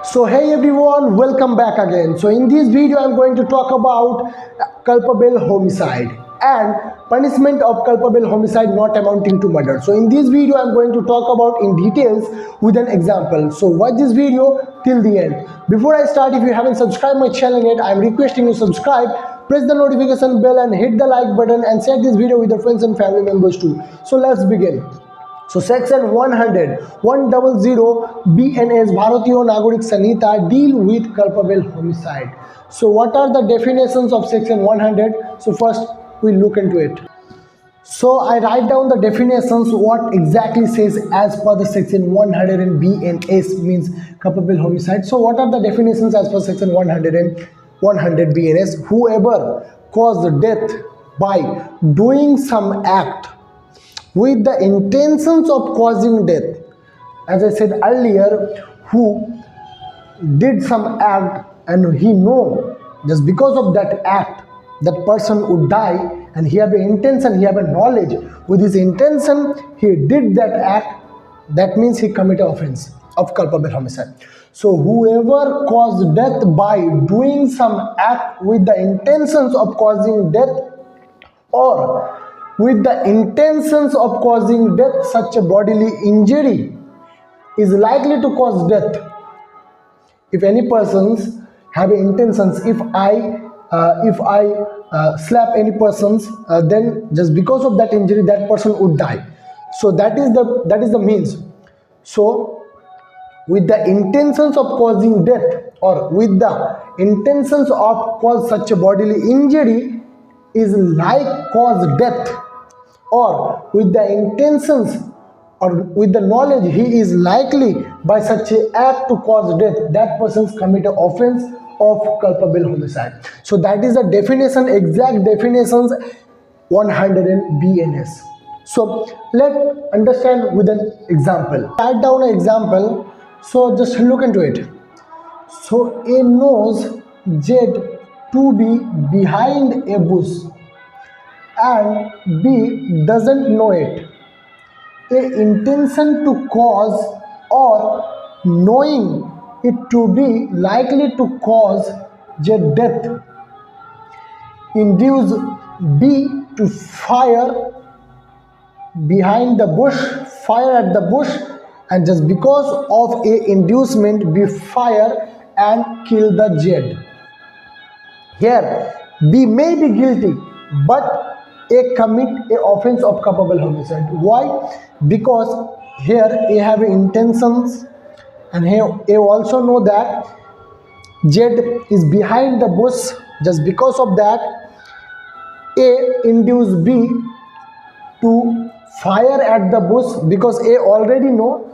So hey everyone, welcome back again. So in this video I'm going to talk about culpable homicide and punishment of culpable homicide not amounting to murder. So in this video I'm going to talk about in details with an example. So watch this video till the end. Before I start, if you haven't subscribed my channel yet, I'm requesting you subscribe, press the notification bell and hit the like button and share this video with your friends and family members too. So let's begin. So section 100 BNS Bharatiya Nagorik Sanhita deal with culpable homicide. So what are the definitions of section 100? So first we look into it. So I write down the definitions what exactly says as per the section 100 and BNS means culpable homicide. So what are the definitions as per section 100 and 100 BNS? Whoever caused death by doing some act with the intentions of causing death, as I said earlier, who did some act and he know just because of that act that person would die, and he have an intention, he have a knowledge with his intention he did that act, that means he committed offense of culpable homicide. So whoever caused death by doing some act with the intentions of causing death or with the intentions of causing death, such a bodily injury is likely to cause death. If any persons have intentions, if I slap any persons, then just because of that injury that person would die. So that is the means. So with the intentions of causing death or with the intentions of cause such a bodily injury is like cause death, or with the intentions or with the knowledge he is likely by such an act to cause death, that person's committed offense of culpable homicide. So that is the definition, exact definitions 100 in BNS. So let's understand with an example. Write down an example. So just look into it. So A knows Z to be behind a bush and B doesn't know it. A intention to cause or knowing it to be likely to cause Z death induce B to fire behind the bush, fire at the bush, and just because of a inducement B fire and kill the Z. Here B may be guilty but A commit a offense of culpable homicide. Why? Because here A have intentions and here A also know that Z is behind the bush. Just because of that A induce B to fire at the bush, because A already know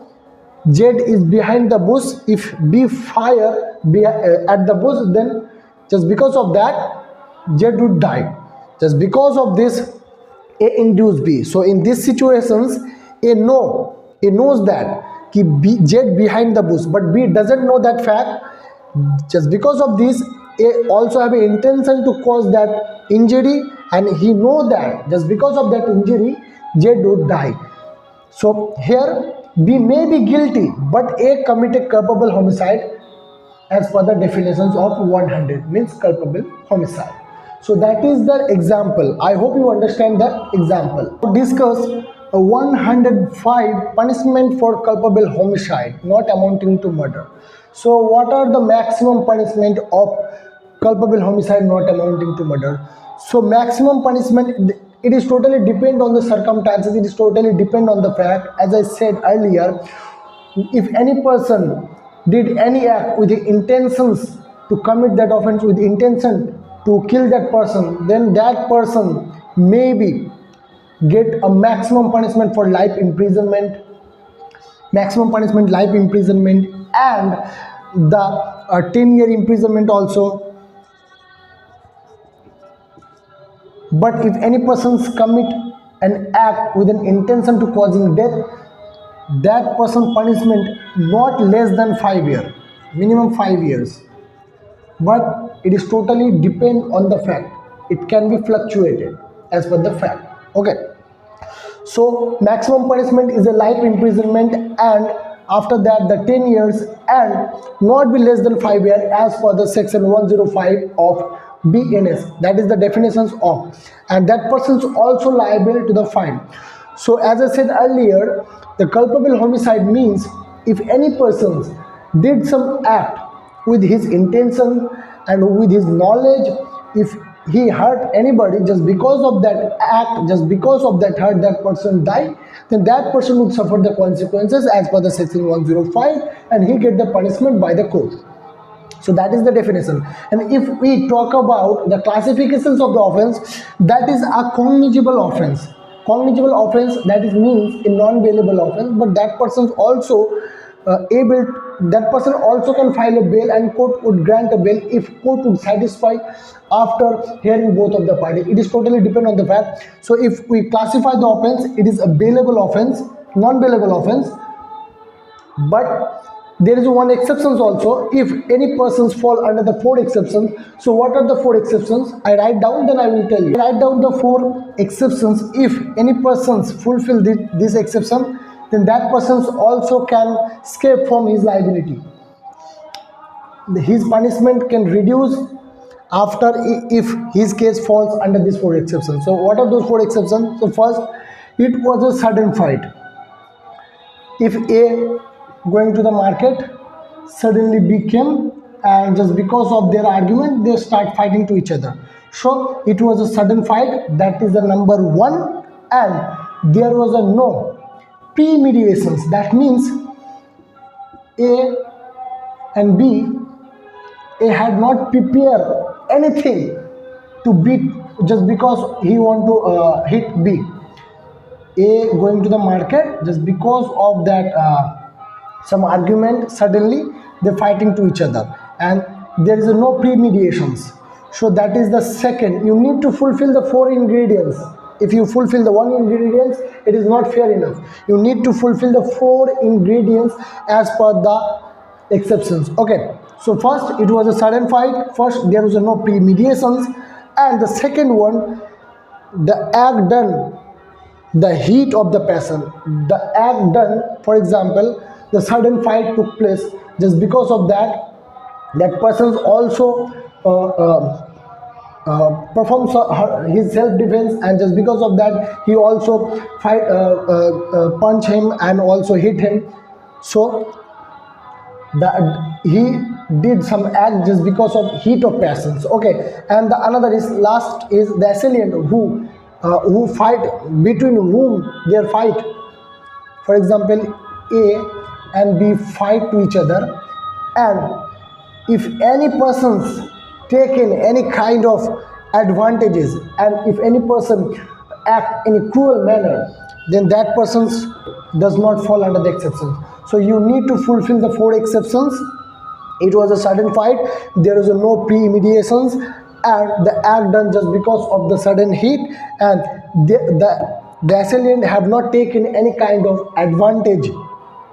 Z is behind the bush. If B fire at the bush, then just because of that Z would die. Just because of this A induce B. So in these situations A knows that Z behind the bush, but B doesn't know that fact. Just because of this A also have an intention to cause that injury, and he know that just because of that injury Z would die. So here B may be guilty but A committed culpable homicide as per the definitions of 100 means culpable homicide. So that is the example. I hope you understand that example. Discuss 105 punishment for culpable homicide not amounting to murder. So what are the maximum punishment of culpable homicide not amounting to murder? So maximum punishment, it is totally depend on the circumstances, it is totally depend on the fact. As I said earlier, if any person did any act with the intentions to commit that offense, with intention to kill that person, then that person maybe get a maximum punishment for life imprisonment, maximum punishment life imprisonment, and the 10-year imprisonment also. But if any persons commit an act with an intention to causing death, that person punishment not less than 5 years, minimum 5 years. But it is totally depend on the fact. It can be fluctuated as per the fact. Okay. So maximum punishment is a life imprisonment, and after that the 10 years, and not be less than 5 years as per the section 105 of BNS. That is the definitions of, and that person is also liable to the fine. So as I said earlier, the culpable homicide means if any person did some act with his intention and with his knowledge, if he hurt anybody, just because of that act, just because of that hurt, that person died, then that person would suffer the consequences as per the section 105, and he get the punishment by the court. So that is the definition. And if we talk about the classifications of the offense, that is a cognizable offense. Cognizable offense, that is means a non-bailable offense, but that person also that person also can file a bail, and court would grant a bail if court would satisfy after hearing both of the parties. It is totally depend on the fact. So if we classify the offense, it is a bailable offense, non-bailable offense, but there is one exceptions also. If any persons fall under the 4 exceptions, so what are the 4 exceptions? I write down, then I will tell you. I write down the 4 exceptions. If any persons fulfill this exception, then that person also can escape from his liability. His punishment can reduce after if his case falls under these 4 exceptions. So what are those 4 exceptions? So first, it was a sudden fight. If A going to the market, suddenly B came, and just because of their argument they start fighting to each other. So it was a sudden fight, that is the number 1, and there was a no premeditations. That means A and B, A had not prepared anything to beat, just because he want to hit B. A going to the market, just because of that some argument, suddenly they're fighting to each other, and there is no premeditations. So that is the second. You need to fulfill the 4 ingredients. If you fulfill the 1 ingredient, it is not fair enough. You need to fulfill the 4 ingredients as per the exceptions. Okay, so first, it was a sudden fight. First, there was no premeditations, and the second one, the act done, the heat of the passion, the act done. For example, the sudden fight took place, just because of that person also performs his self-defense, and just because of that he also punch him and also hit him. So he did some act just because of heat of passions. Okay, and the another is last is the assailant who fight, between whom they fight. For example, A and B fight to each other, and if any persons taken any kind of advantages, and if any person act in a cruel manner, then that person does not fall under the exception. So you need to fulfill the 4 exceptions. It was a sudden fight, there is no premeditations, and the act done just because of the sudden heat, and the assailant have not taken any kind of advantage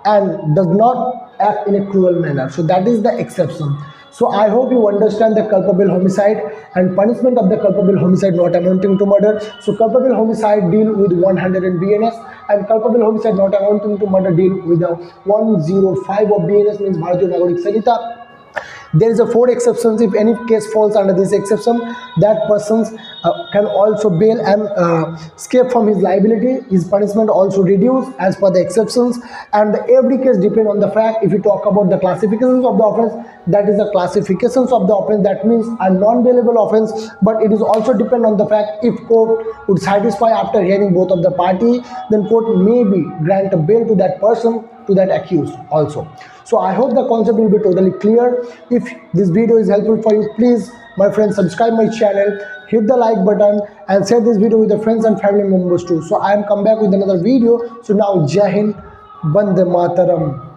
and does not act in a cruel manner. So that is the exception. So I hope you understand the culpable homicide and punishment of the culpable homicide not amounting to murder. So culpable homicide deal with 100 BNS, and culpable homicide not amounting to murder deal with the 105 of BNS, means Bharatiya Nagarik Sanhita. There is a 4 exceptions. If any case falls under this exception, that person can also bail and escape from his liability. His punishment also reduced as per the exceptions, and every case depend on the fact. If you talk about the classifications of the offense, that is the classifications of the offense, that means a non-bailable offense, but it is also depend on the fact. If court would satisfy after hearing both of the party, then court may be grant a bail to that person, to that accused also. So I hope the concept will be totally clear. If this video is helpful for you, please my friends subscribe my channel, hit the like button, and share this video with your friends and family members too. So I am come back with another video. So now Jai Hind, Bande Mataram.